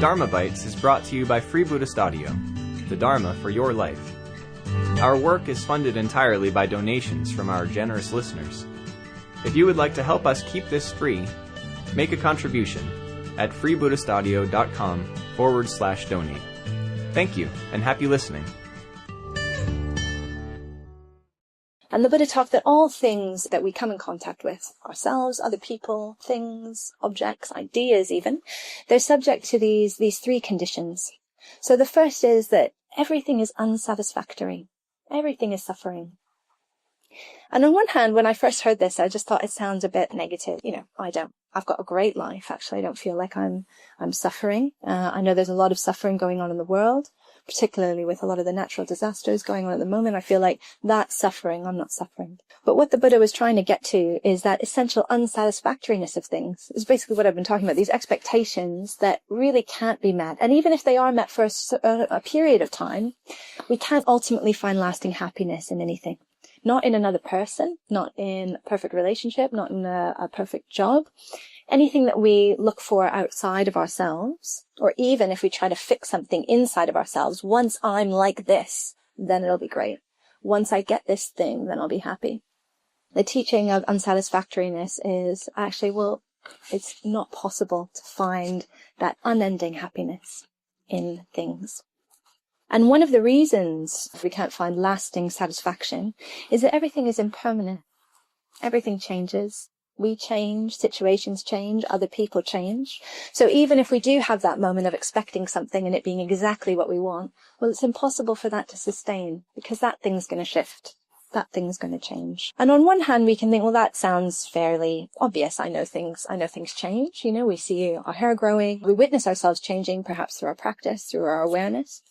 Dharmabytes is brought to you by Free Buddhist Audio, the Dharma for your life. Our work is funded entirely by donations from our generous listeners. If you would like to help us keep this free, make a contribution at freebuddhistaudio.com/donate. Thank you, and happy listening. And the Buddha taught that all things that we come in contact with, ourselves, other people, things, objects, ideas even, they're subject to these three conditions. So the first is that everything is unsatisfactory. Everything is suffering. And on one hand, when I first heard this, I just thought it sounds a bit negative. I've got a great life. Actually, I don't feel like I'm suffering. I know there's a lot of suffering going on in the world, particularly with a lot of the natural disasters going on at the moment. I feel like that's suffering. I'm not suffering. But what the Buddha was trying to get to is that essential unsatisfactoriness of things. Is basically what I've been talking about, these expectations that really can't be met. And even if they are met for a period of time, we can't ultimately find lasting happiness in anything. Not in another person, not in a perfect relationship, not in a perfect job. Anything that we look for outside of ourselves, or even if we try to fix something inside of ourselves, once I'm like this, then it'll be great. Once I get this thing, then I'll be happy. The teaching of unsatisfactoriness is actually, it's not possible to find that unending happiness in things. And one of the reasons we can't find lasting satisfaction is that everything is impermanent. Everything changes. We change, situations change, other people change. So even if we do have that moment of expecting something and it being exactly what we want, it's impossible for that to sustain because that thing's going to shift. That thing's going to change. And on one hand, we can think, that sounds fairly obvious. I know things change. We see our hair growing. We witness ourselves changing, perhaps through our practice, through our awareness.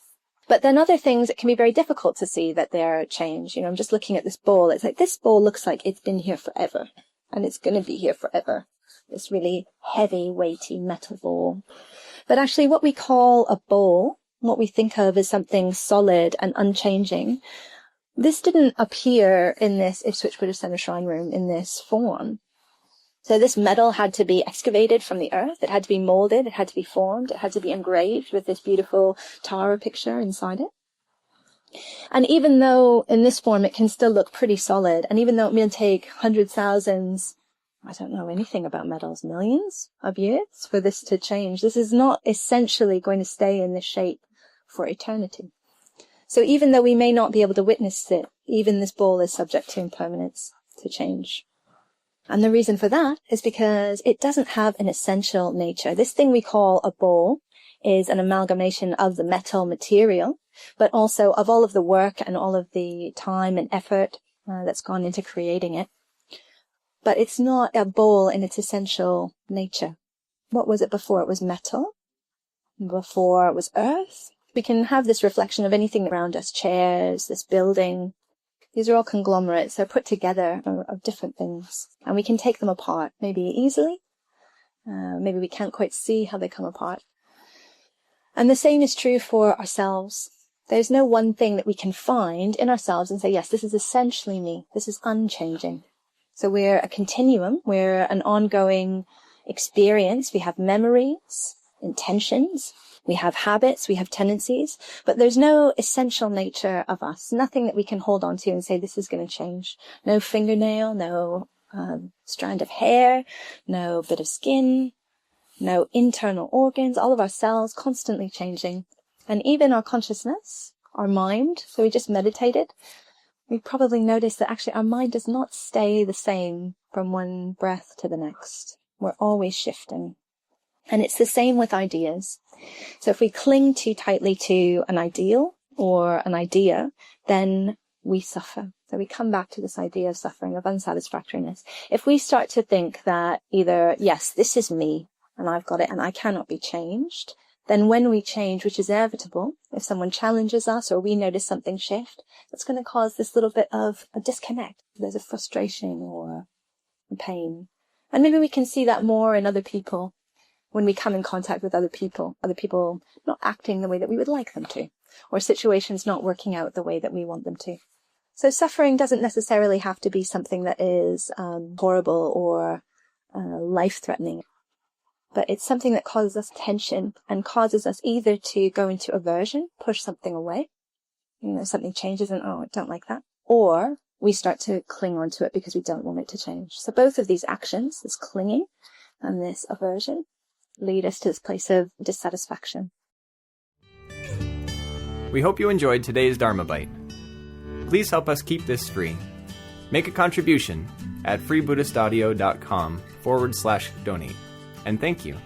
But then other things, it can be very difficult to see that they're changed. I'm just looking at this bowl. It's like, this bowl looks like it's been here forever. And it's going to be here forever. This really heavy, weighty metal bowl. But actually what we call a bowl, what we think of as something solid and unchanging, this didn't appear in this Ipswich Buddhist Center Shrine Room in this form. So this metal had to be excavated from the earth. It had to be molded. It had to be formed. It had to be engraved with this beautiful Tara picture inside it. And even though in this form it can still look pretty solid, and even though it may take hundreds, thousands, I don't know anything about metals, millions of years for this to change, this is not essentially going to stay in this shape for eternity. So even though we may not be able to witness it, even this bowl is subject to impermanence, to change. And the reason for that is because it doesn't have an essential nature. This thing we call a bowl is an amalgamation of the metal material, but also of all of the work and all of the time and effort that's gone into creating it. But it's not a bowl in its essential nature. What was it before? It was metal. Before it was earth. We can have this reflection of anything around us, chairs, this building. These are all conglomerates. They're put together of different things. And we can take them apart, maybe easily. Maybe we can't quite see how they come apart. And the same is true for ourselves. There's no one thing that we can find in ourselves and say, yes, this is essentially me. This is unchanging. So we're a continuum. We're an ongoing experience. We have memories, intentions. We have habits, we have tendencies, but there's no essential nature of us, nothing that we can hold on to and say this is going to change. No fingernail, no strand of hair, no bit of skin, no internal organs, all of our cells constantly changing. And even our consciousness, our mind, so we just meditated, we probably noticed that actually our mind does not stay the same from one breath to the next. We're always shifting. And it's the same with ideas. So if we cling too tightly to an ideal or an idea, then we suffer. So we come back to this idea of suffering, of unsatisfactoriness. If we start to think that either, yes, this is me and I've got it and I cannot be changed, then when we change, which is inevitable, if someone challenges us or we notice something shift, that's going to cause this little bit of a disconnect. There's a frustration or a pain. And maybe we can see that more in other people. When we come in contact with other people not acting the way that we would like them to, or situations not working out the way that we want them to. So suffering doesn't necessarily have to be something that is horrible or life-threatening. but it's something that causes us tension and causes us either to go into aversion, push something away, something changes and, oh, I don't like that, or we start to cling onto it because we don't want it to change. So both of these actions, this clinging and this aversion, lead us to this place of dissatisfaction. We hope you enjoyed today's Dharmabite. Please help us keep this free. Make a contribution at freebuddhistaudio.com/donate. And thank you.